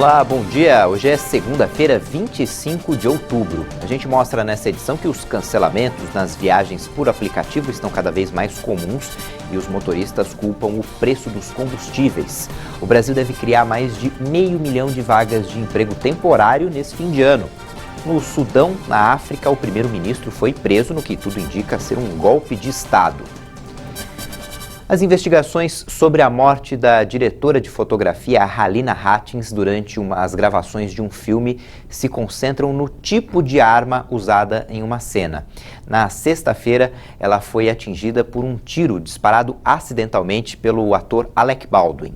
Olá, bom dia. Hoje é segunda-feira, 25 de outubro. A gente mostra nessa edição que os cancelamentos nas viagens por aplicativo estão cada vez mais comuns e os motoristas culpam o preço dos combustíveis. O Brasil deve criar mais de 500 mil de vagas de emprego temporário nesse fim de ano. No Sudão, na África, o primeiro-ministro foi preso no que tudo indica ser um golpe de Estado. As investigações sobre a morte da diretora de fotografia Halina Hutchins durante as gravações de um filme se concentram no tipo de arma usada em uma cena. Na sexta-feira, ela foi atingida por um tiro disparado acidentalmente pelo ator Alec Baldwin.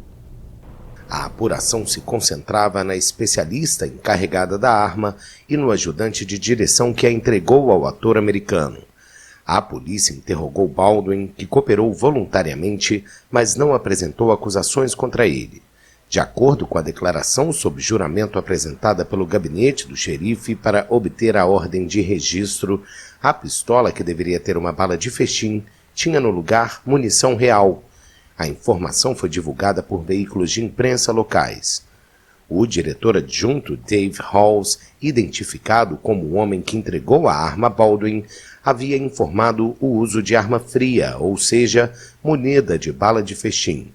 A apuração se concentrava na especialista encarregada da arma e no ajudante de direção que a entregou ao ator americano. A polícia interrogou Baldwin, que cooperou voluntariamente, mas não apresentou acusações contra ele. De acordo com a declaração sob juramento apresentada pelo gabinete do xerife para obter a ordem de registro, a pistola, que deveria ter uma bala de festim, tinha no lugar munição real. A informação foi divulgada por veículos de imprensa locais. O diretor adjunto Dave Halls, identificado como o homem que entregou a arma a Baldwin, havia informado o uso de arma fria, ou seja, munida de bala de festim.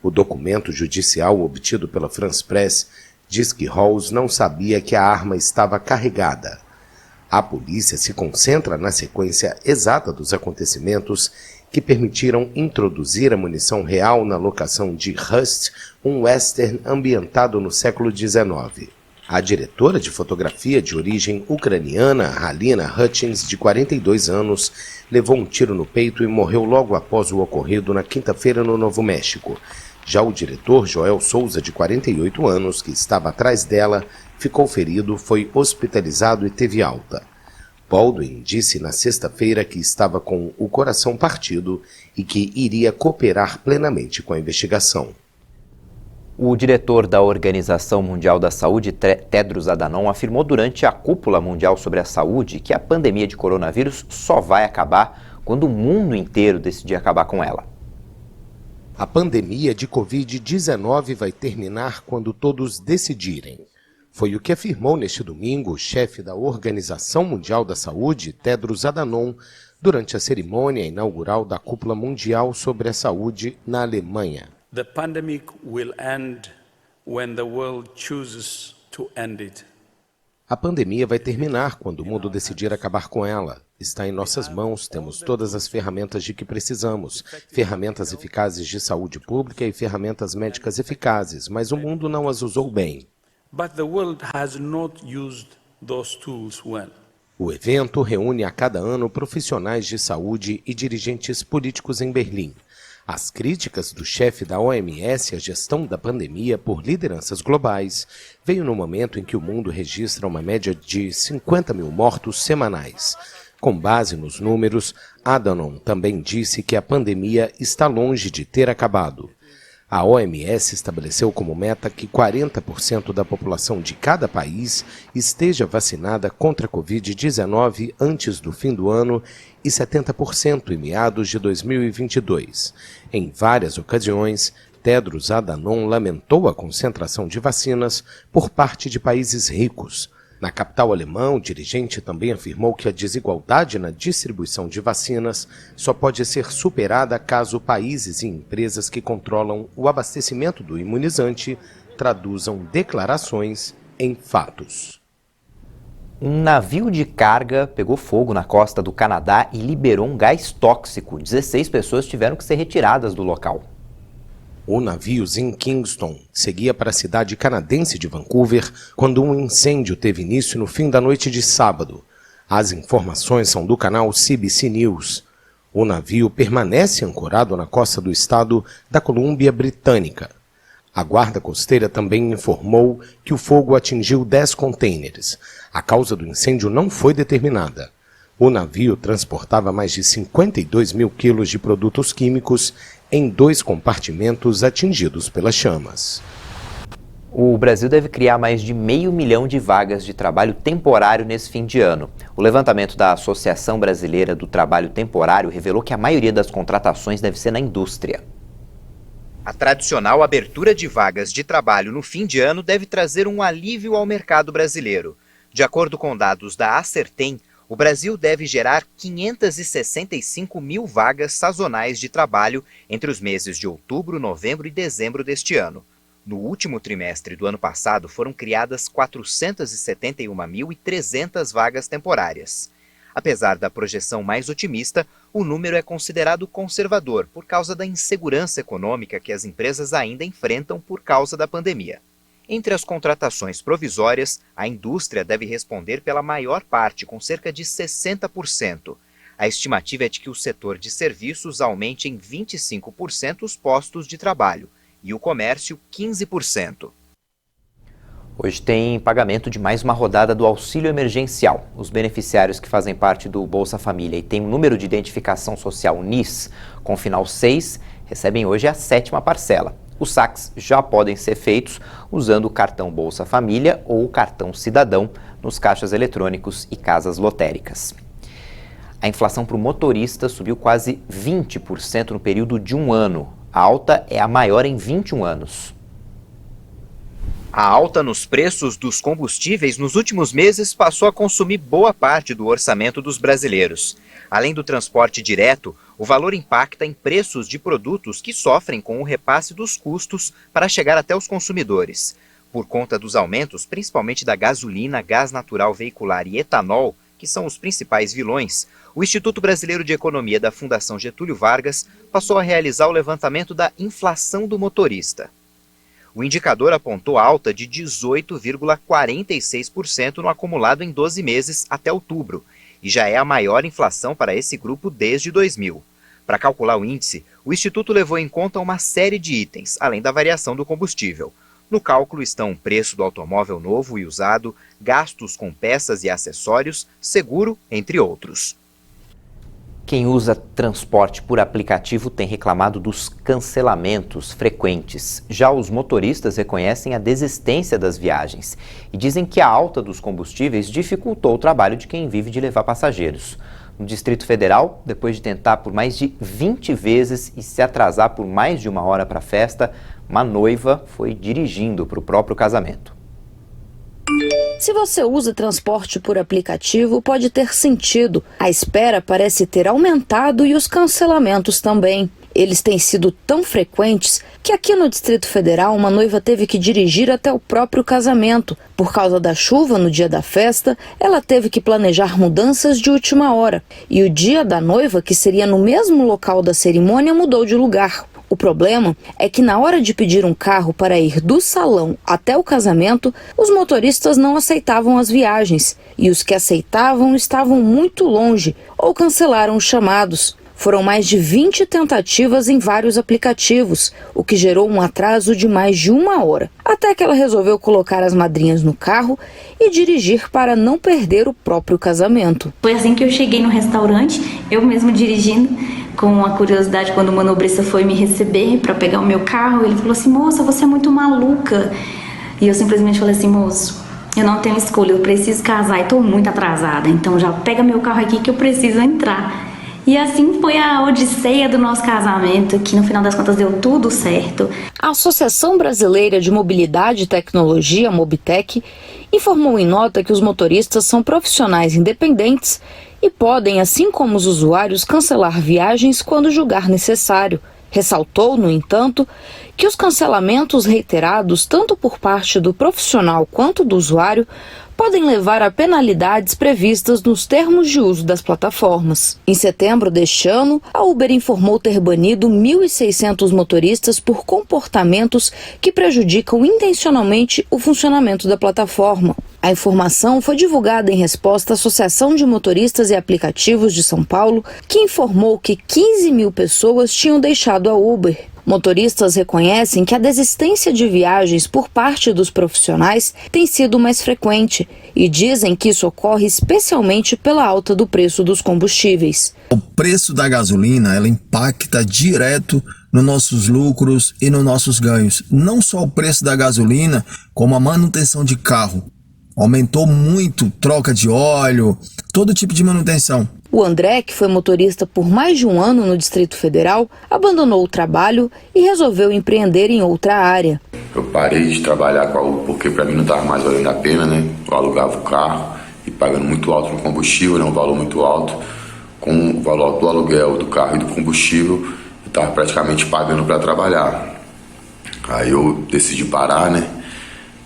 O documento judicial obtido pela France Press diz que Halls não sabia que a arma estava carregada. A polícia se concentra na sequência exata dos acontecimentos que permitiram introduzir a munição real na locação de Rust, um western ambientado no século XIX. A diretora de fotografia de origem ucraniana, Halina Hutchins, de 42 anos, levou um tiro no peito e morreu logo após o ocorrido na quinta-feira no Novo México. Já o diretor Joel Souza, de 48 anos, que estava atrás dela, ficou ferido, foi hospitalizado e teve alta. Baldwin disse na sexta-feira que estava com o coração partido e que iria cooperar plenamente com a investigação. O diretor da Organização Mundial da Saúde, Tedros Adhanom, afirmou durante a Cúpula Mundial sobre a Saúde que a pandemia de coronavírus só vai acabar quando o mundo inteiro decidir acabar com ela. A pandemia de Covid-19 vai terminar quando todos decidirem. Foi o que afirmou neste domingo o chefe da Organização Mundial da Saúde, Tedros Adhanom, durante a cerimônia inaugural da Cúpula Mundial sobre a Saúde na Alemanha. The pandemic will end when the world chooses to end it. A pandemia vai terminar quando o mundo decidir acabar com ela. Está em nossas mãos, temos todas as ferramentas de que precisamos, ferramentas eficazes de saúde pública e ferramentas médicas eficazes, mas o mundo não as usou bem. But the world has not used those tools well. O evento reúne a cada ano profissionais de saúde e dirigentes políticos em Berlim. As críticas do chefe da OMS à gestão da pandemia por lideranças globais veio no momento em que o mundo registra uma média de 50 mil mortos semanais. Com base nos números, Adhanom também disse que a pandemia está longe de ter acabado. A OMS estabeleceu como meta que 40% da população de cada país esteja vacinada contra a Covid-19 antes do fim do ano e 70% em meados de 2022. Em várias ocasiões, Tedros Adhanom lamentou a concentração de vacinas por parte de países ricos. Na capital alemã, o dirigente também afirmou que a desigualdade na distribuição de vacinas só pode ser superada caso países e empresas que controlam o abastecimento do imunizante traduzam declarações em fatos. Um navio de carga pegou fogo na costa do Canadá e liberou um gás tóxico. 16 pessoas tiveram que ser retiradas do local. O navio Zim Kingston seguia para a cidade canadense de Vancouver quando um incêndio teve início no fim da noite de sábado. As informações são do canal CBC News. O navio permanece ancorado na costa do estado da Colômbia Britânica. A Guarda Costeira também informou que o fogo atingiu 10 contêineres. A causa do incêndio não foi determinada. O navio transportava mais de 52 mil quilos de produtos químicos em 2 compartimentos atingidos pelas chamas. O Brasil deve criar mais de 500 mil de vagas de trabalho temporário nesse fim de ano. O levantamento da Associação Brasileira do Trabalho Temporário revelou que a maioria das contratações deve ser na indústria. A tradicional abertura de vagas de trabalho no fim de ano deve trazer um alívio ao mercado brasileiro. De acordo com dados da Acertem, o Brasil deve gerar 565 mil vagas sazonais de trabalho entre os meses de outubro, novembro e dezembro deste ano. No último trimestre do ano passado, foram criadas 471.300 vagas temporárias. Apesar da projeção mais otimista, o número é considerado conservador por causa da insegurança econômica que as empresas ainda enfrentam por causa da pandemia. Entre as contratações provisórias, a indústria deve responder pela maior parte, com cerca de 60%. A estimativa é de que o setor de serviços aumente em 25% os postos de trabalho e o comércio 15%. Hoje tem pagamento de mais uma rodada do auxílio emergencial. Os beneficiários que fazem parte do Bolsa Família e têm um número de identificação social NIS com final 6 recebem hoje a 7ª parcela. Os saques já podem ser feitos usando o cartão Bolsa Família ou o cartão Cidadão nos caixas eletrônicos e casas lotéricas. A inflação para o motorista subiu quase 20% no período de um ano. A alta é a maior em 21 anos. A alta nos preços dos combustíveis nos últimos meses passou a consumir boa parte do orçamento dos brasileiros. Além do transporte direto, o valor impacta em preços de produtos que sofrem com o repasse dos custos para chegar até os consumidores. Por conta dos aumentos, principalmente da gasolina, gás natural veicular e etanol, que são os principais vilões, o Instituto Brasileiro de Economia da Fundação Getúlio Vargas passou a realizar o levantamento da inflação do motorista. O indicador apontou alta de 18,46% no acumulado em 12 meses até outubro, e já é a maior inflação para esse grupo desde 2000. Para calcular o índice, o Instituto levou em conta uma série de itens, além da variação do combustível. No cálculo estão o preço do automóvel novo e usado, gastos com peças e acessórios, seguro, entre outros. Quem usa transporte por aplicativo tem reclamado dos cancelamentos frequentes. Já os motoristas reconhecem a desistência das viagens e dizem que a alta dos combustíveis dificultou o trabalho de quem vive de levar passageiros. No Distrito Federal, depois de tentar por mais de 20 vezes e se atrasar por mais de 1 hora para a festa, uma noiva foi dirigindo para o próprio casamento. Se você usa transporte por aplicativo, pode ter sentido. A espera parece ter aumentado e os cancelamentos também. Eles têm sido tão frequentes que aqui no Distrito Federal uma noiva teve que dirigir até o próprio casamento. Por causa da chuva no dia da festa, ela teve que planejar mudanças de última hora. E o dia da noiva, que seria no mesmo local da cerimônia, mudou de lugar. O problema é que na hora de pedir um carro para ir do salão até o casamento, os motoristas não aceitavam as viagens e os que aceitavam estavam muito longe ou cancelaram os chamados. Foram mais de 20 tentativas em vários aplicativos, o que gerou um atraso de mais de 1 hora, até que ela resolveu colocar as madrinhas no carro e dirigir para não perder o próprio casamento. Foi assim que eu cheguei no restaurante, eu mesmo dirigindo, com a curiosidade quando o manobrista foi me receber para pegar o meu carro, ele falou assim: moça, você é muito maluca. E eu simplesmente falei assim: moço, eu não tenho escolha, eu preciso casar e estou muito atrasada, então já pega meu carro aqui que eu preciso entrar. E assim foi a odisseia do nosso casamento, que no final das contas deu tudo certo. A Associação Brasileira de Mobilidade e Tecnologia, Mobitec, informou em nota que os motoristas são profissionais independentes e podem, assim como os usuários, cancelar viagens quando julgar necessário. Ressaltou, no entanto, que os cancelamentos reiterados, tanto por parte do profissional quanto do usuário, podem levar a penalidades previstas nos termos de uso das plataformas. Em setembro deste ano, a Uber informou ter banido 1.600 motoristas por comportamentos que prejudicam intencionalmente o funcionamento da plataforma. A informação foi divulgada em resposta à Associação de Motoristas e Aplicativos de São Paulo, que informou que 15 mil pessoas tinham deixado a Uber. Motoristas reconhecem que a desistência de viagens por parte dos profissionais tem sido mais frequente e dizem que isso ocorre especialmente pela alta do preço dos combustíveis. O preço da gasolina, ela impacta direto nos nossos lucros e nos nossos ganhos. Não só o preço da gasolina, como a manutenção de carro. Aumentou muito, troca de óleo, todo tipo de manutenção. O André, que foi motorista por mais de um ano no Distrito Federal, abandonou o trabalho e resolveu empreender em outra área. Eu parei de trabalhar com a Uber porque para mim não estava mais valendo a pena, né? Eu alugava o carro e pagando muito alto no combustível, né? Um valor muito alto. Com o valor do aluguel do carro e do combustível, eu estava praticamente pagando para trabalhar. Aí eu decidi parar, né?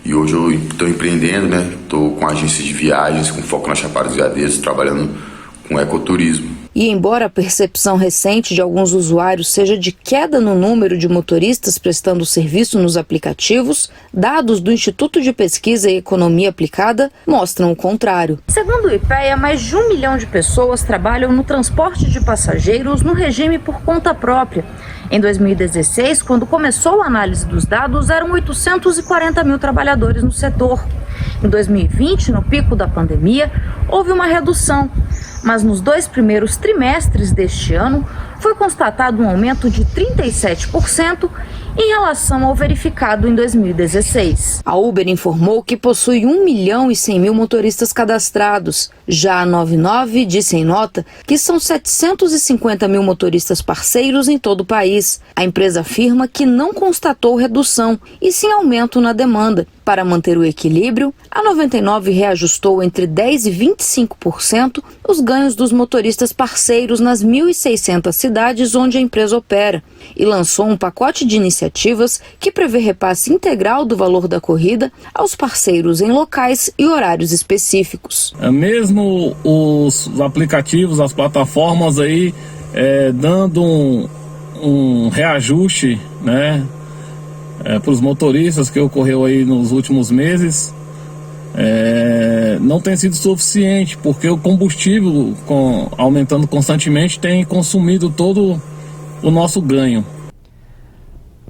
E hoje eu estou empreendendo, né? Estou com agência de viagens, com foco na Chapada dos Veadeiros, trabalhando com ecoturismo. E embora a percepção recente de alguns usuários seja de queda no número de motoristas prestando serviço nos aplicativos, dados do Instituto de Pesquisa e Economia Aplicada mostram o contrário. Segundo o IPEA, mais de 1 milhão de pessoas trabalham no transporte de passageiros no regime por conta própria. Em 2016, quando começou a análise dos dados, eram 840 mil trabalhadores no setor. Em 2020, no pico da pandemia, houve uma redução. Mas nos 2 primeiros trimestres deste ano, foi constatado um aumento de 37% em relação ao verificado em 2016. A Uber informou que possui 1 milhão e 100 mil motoristas cadastrados. Já a 99 disse em nota que são 750 mil motoristas parceiros em todo o país. A empresa afirma que não constatou redução e sim aumento na demanda. Para manter o equilíbrio, a 99 reajustou entre 10% e 25% os ganhos dos motoristas parceiros nas 1.600 cidades onde a empresa opera e lançou um pacote de iniciativas que prevê repasse integral do valor da corrida aos parceiros em locais e horários específicos. Mesmo os aplicativos, as plataformas aí dando um reajuste, né? Para os motoristas que ocorreu aí nos últimos meses, não tem sido suficiente, porque o combustível aumentando constantemente tem consumido todo o nosso ganho.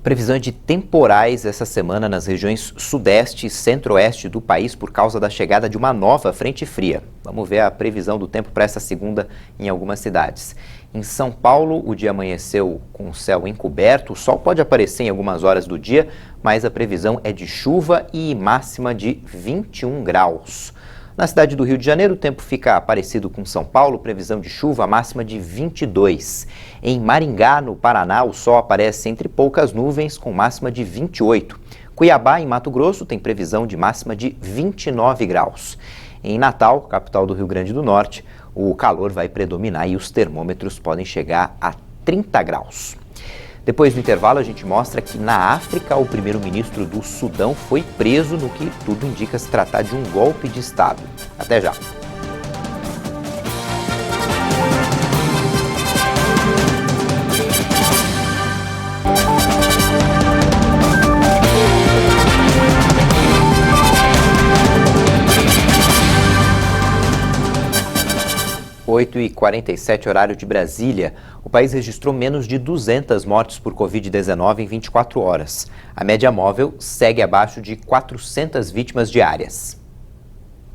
Previsão de temporais essa semana nas regiões sudeste e centro-oeste do país por causa da chegada de uma nova frente fria. Vamos ver a previsão do tempo para essa segunda em algumas cidades. Em São Paulo, o dia amanheceu com o céu encoberto, o sol pode aparecer em algumas horas do dia, mas a previsão é de chuva e máxima de 21 graus. Na cidade do Rio de Janeiro, o tempo fica parecido com São Paulo, previsão de chuva, máxima de 22. Em Maringá, no Paraná, o sol aparece entre poucas nuvens, com máxima de 28. Cuiabá, em Mato Grosso, tem previsão de máxima de 29 graus. Em Natal, capital do Rio Grande do Norte, o calor vai predominar e os termômetros podem chegar a 30 graus. Depois do intervalo, a gente mostra que na África, o primeiro-ministro do Sudão foi preso no que tudo indica se tratar de um golpe de Estado. Até já! Oito e 47, horário de Brasília. O país registrou menos de 200 mortes por Covid-19 em 24 horas. A média móvel segue abaixo de 400 vítimas diárias.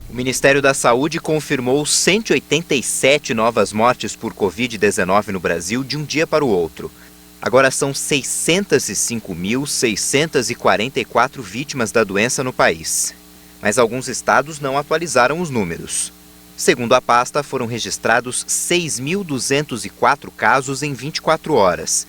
O Ministério da Saúde confirmou 187 novas mortes por Covid-19 no Brasil de um dia para o outro. Agora são 605.644 vítimas da doença no país. Mas alguns estados não atualizaram os números. Segundo a pasta, foram registrados 6.204 casos em 24 horas.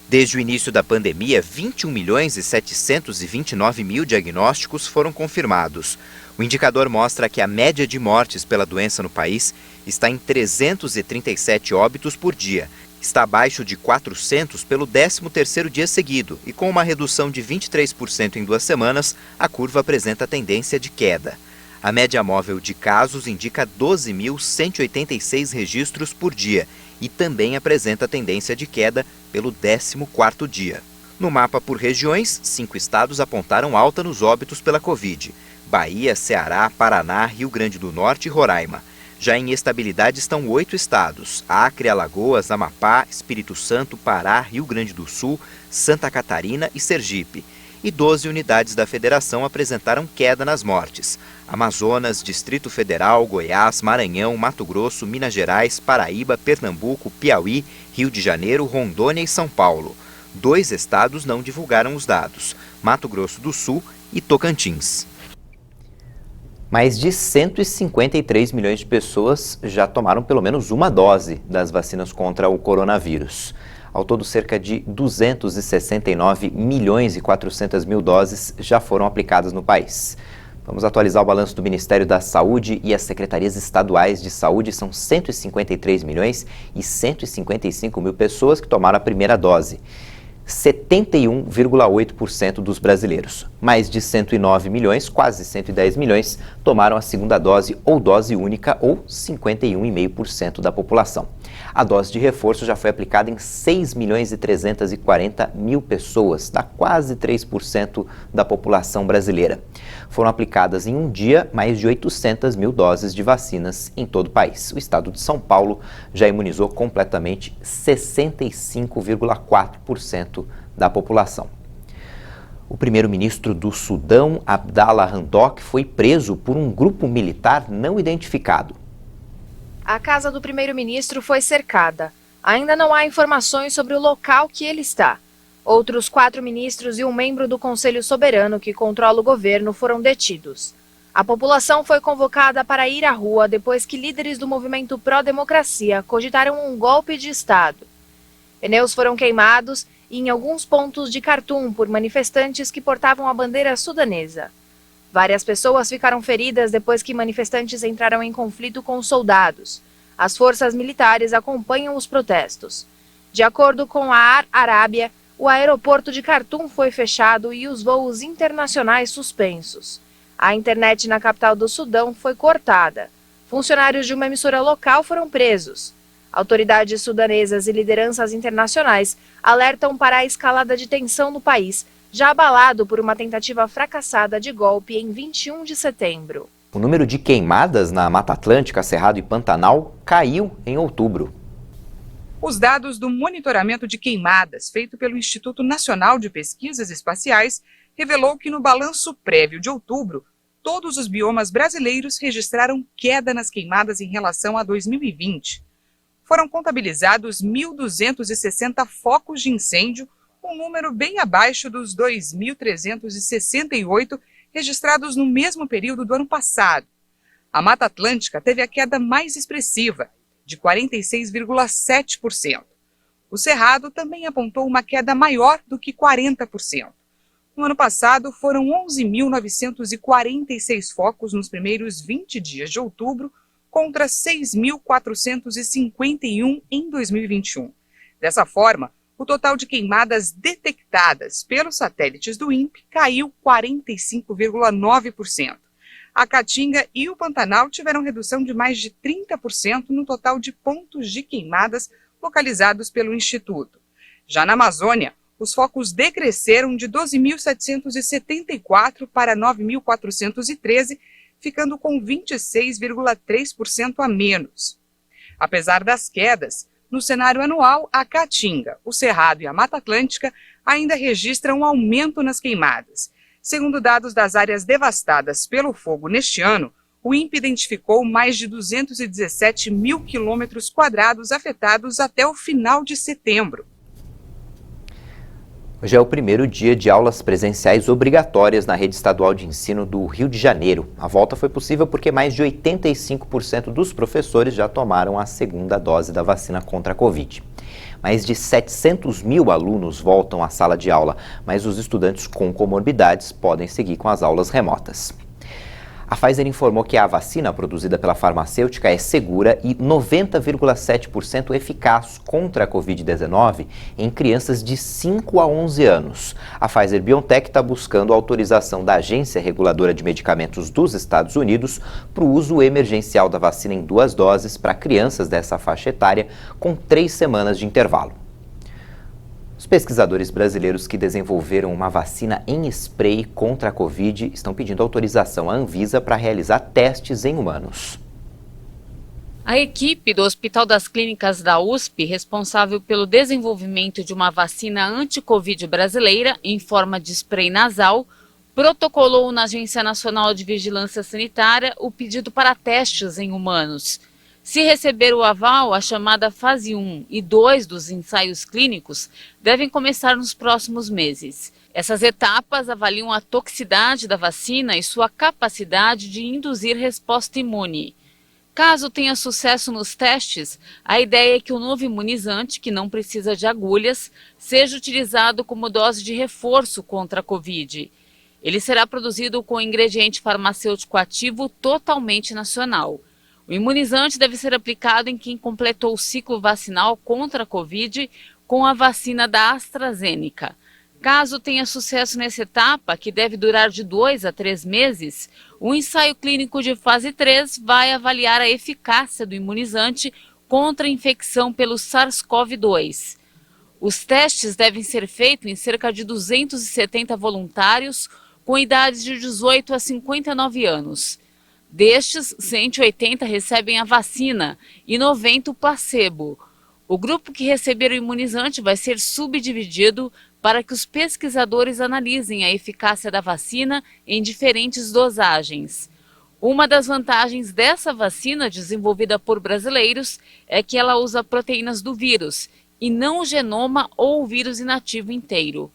Desde o início da pandemia, 21.729.000 diagnósticos foram confirmados. O indicador mostra que a média de mortes pela doença no país está em 337 óbitos por dia. Está abaixo de 400 pelo 13º dia seguido e com uma redução de 23% em 2 semanas, a curva apresenta tendência de queda. A média móvel de casos indica 12.186 registros por dia e também apresenta tendência de queda pelo 14º dia. No mapa por regiões, 5 estados apontaram alta nos óbitos pela Covid: Bahia, Ceará, Paraná, Rio Grande do Norte e Roraima. Já em estabilidade estão 8 estados: Acre, Alagoas, Amapá, Espírito Santo, Pará, Rio Grande do Sul, Santa Catarina e Sergipe. E 12 unidades da federação apresentaram queda nas mortes: Amazonas, Distrito Federal, Goiás, Maranhão, Mato Grosso, Minas Gerais, Paraíba, Pernambuco, Piauí, Rio de Janeiro, Rondônia e São Paulo. 2 estados não divulgaram os dados: Mato Grosso do Sul e Tocantins. Mais de 153 milhões de pessoas já tomaram pelo menos uma dose das vacinas contra o coronavírus. Ao todo, cerca de 269 milhões e 400 mil doses já foram aplicadas no país. Vamos atualizar o balanço do Ministério da Saúde e as secretarias estaduais de saúde. São 153 milhões e 155 mil pessoas que tomaram a primeira dose. 71,8% dos brasileiros. Mais de 109 milhões, quase 110 milhões, tomaram a segunda dose ou dose única, ou 51,5% da população. A dose de reforço já foi aplicada em 6 milhões e 340 mil pessoas, dá quase 3% da população brasileira. Foram aplicadas em um dia mais de 800 mil doses de vacinas em todo o país. O estado de São Paulo já imunizou completamente 65,4% da população. O primeiro-ministro do Sudão, Abdallah Hamdok, foi preso por um grupo militar não identificado. A casa do primeiro-ministro foi cercada. Ainda não há informações sobre o local que ele está. Outros 4 ministros e um membro do Conselho Soberano que controla o governo foram detidos. A população foi convocada para ir à rua depois que líderes do movimento pró-democracia cogitaram um golpe de Estado. Pneus foram queimados em alguns pontos de Khartoum por manifestantes que portavam a bandeira sudanesa. Várias pessoas ficaram feridas depois que manifestantes entraram em conflito com os soldados. As forças militares acompanham os protestos. De acordo com a Ar Arábia, o aeroporto de Khartoum foi fechado e os voos internacionais suspensos. A internet na capital do Sudão foi cortada. Funcionários de uma emissora local foram presos. Autoridades sudanesas e lideranças internacionais alertam para a escalada de tensão no país, já abalado por uma tentativa fracassada de golpe em 21 de setembro. O número de queimadas na Mata Atlântica, Cerrado e Pantanal caiu em outubro. Os dados do monitoramento de queimadas feito pelo Instituto Nacional de Pesquisas Espaciais revelou que no balanço prévio de outubro, todos os biomas brasileiros registraram queda nas queimadas em relação a 2020. Foram contabilizados 1.260 focos de incêndio, um número bem abaixo dos 2.368 registrados no mesmo período do ano passado. A Mata Atlântica teve a queda mais expressiva, de 46,7%. O Cerrado também apontou uma queda maior do que 40%. No ano passado, foram 11.946 focos nos primeiros 20 dias de outubro, contra 6.451 em 2021. Dessa forma, o total de queimadas detectadas pelos satélites do INPE caiu 45,9%. A Caatinga e o Pantanal tiveram redução de mais de 30% no total de pontos de queimadas localizados pelo Instituto. Já na Amazônia, os focos decresceram de 12.774 para 9.413, ficando com 26,3% a menos. Apesar das quedas, no cenário anual, a Caatinga, o Cerrado e a Mata Atlântica ainda registram um aumento nas queimadas. Segundo dados das áreas devastadas pelo fogo neste ano, o INPE identificou mais de 217 mil quilômetros quadrados afetados até o final de setembro. Hoje é o primeiro dia de aulas presenciais obrigatórias na rede estadual de ensino do Rio de Janeiro. A volta foi possível porque mais de 85% dos professores já tomaram a segunda dose da vacina contra a Covid. Mais de 700 mil alunos voltam à sala de aula, mas os estudantes com comorbidades podem seguir com as aulas remotas. A Pfizer informou que a vacina produzida pela farmacêutica é segura e 90,7% eficaz contra a Covid-19 em crianças de 5 a 11 anos. A Pfizer-BioNTech está buscando a autorização da Agência Reguladora de Medicamentos dos Estados Unidos para o uso emergencial da vacina em 2 doses para crianças dessa faixa etária com 3 semanas de intervalo. Os pesquisadores brasileiros que desenvolveram uma vacina em spray contra a Covid estão pedindo autorização à Anvisa para realizar testes em humanos. A equipe do Hospital das Clínicas da USP, responsável pelo desenvolvimento de uma vacina anti-Covid brasileira em forma de spray nasal, protocolou na Agência Nacional de Vigilância Sanitária o pedido para testes em humanos. Se receber o aval, a chamada fase 1 e 2 dos ensaios clínicos devem começar nos próximos meses. Essas etapas avaliam a toxicidade da vacina e sua capacidade de induzir resposta imune. Caso tenha sucesso nos testes, a ideia é que o novo imunizante, que não precisa de agulhas, seja utilizado como dose de reforço contra a Covid. Ele será produzido com ingrediente farmacêutico ativo totalmente nacional. O imunizante deve ser aplicado em quem completou o ciclo vacinal contra a Covid com a vacina da AstraZeneca. Caso tenha sucesso nessa etapa, que deve durar de 2 a 3 meses, o ensaio clínico de fase 3 vai avaliar a eficácia do imunizante contra a infecção pelo SARS-CoV-2. Os testes devem ser feitos em cerca de 270 voluntários com idades de 18 a 59 anos. Destes, 180 recebem a vacina e 90 o placebo. O grupo que receber o imunizante vai ser subdividido para que os pesquisadores analisem a eficácia da vacina em diferentes dosagens. Uma das vantagens dessa vacina, desenvolvida por brasileiros, é que ela usa proteínas do vírus e não o genoma ou o vírus inativo inteiro.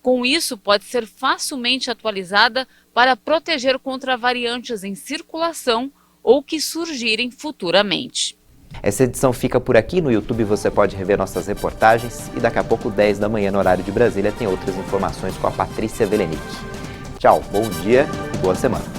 Com isso, pode ser facilmente atualizada para proteger contra variantes em circulação ou que surgirem futuramente. Essa edição fica por aqui. No YouTube você pode rever nossas reportagens e daqui a pouco, 10 da manhã no horário de Brasília, tem outras informações com a Patrícia Velenic. Tchau, bom dia e boa semana.